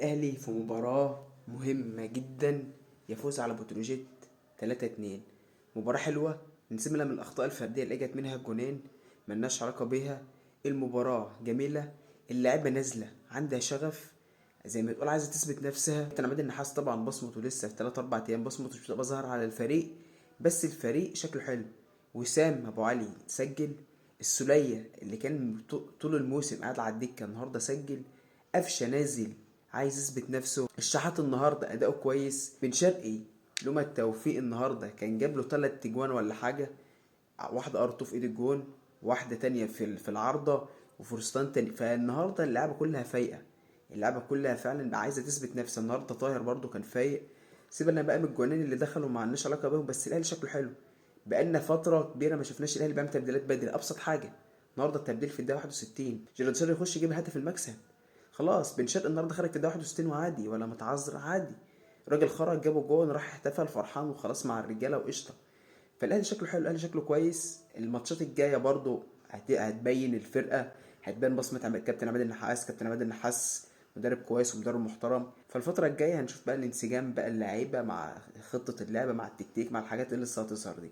الأهلي في مباراة مهمة جدا يفوز على بتروجيت 3-2. مباراة حلوة، نسيبنا من الأخطاء الفردية اللي جت منها الجونين، ملناش علاقة بيها. المباراة جميلة، اللاعيبة نازلة عندها شغف، زي ما تقول عايزة تثبت نفسها. كابتن عماد النحاس طبعا بصمته لسه في 3 4 أيام، بصمته مش بتبقى ظاهرة على الفريق، بس الفريق شكله حلو. وسام أبو علي سجل، السولية اللي كان طول الموسم قاعد على الدكة النهاردة سجل، قفشه نازل عايز يثبت نفسه، الشحات النهارده اداؤه كويس، بن شرقي لما التوفيق النهارده كان جاب له 3 اجوان ولا حاجه، واحده ارتو في ايد الجون، واحده تانية في العارضه، وفرصتين تاني. فالنهارده اللعبه كلها فايقه، اللعبه كلها فعلا عايزه تثبت نفسها. النهارده طاهر برضو كان فايق. سيبنا بقى من الجوانين اللي دخلوا ما عندناش علاقه بيهم، بس الاهلي شكله حلو. بقالنا فتره كبيره ما شفناش الاهلي بيعمل تبديلات بدري. ابسط حاجه النهارده التبديل في الدقيقه 61، جيرارد يخش يجيب هدف المكسب. خلاص بن شرقي النهارده خرج في الدقيقه 61 وعادي ولا متعذر عادي. الراجل خرج جابه جون، راح احتفل فرحان وخلاص مع الرجاله وقشطه. فالاهلي شكله حلو، الاهلي شكله كويس. الماتشات الجايه برضو هتبين الفرقه، هتبان بصمه كابتن عماد النحاس. كابتن عماد النحاس مدرب كويس ومدرب محترم. فالفتره الجايه هنشوف بقى الانسجام بقى، اللعيبه مع خطه اللعبه مع التكتيك مع الحاجات اللي لسه هتظهر دي.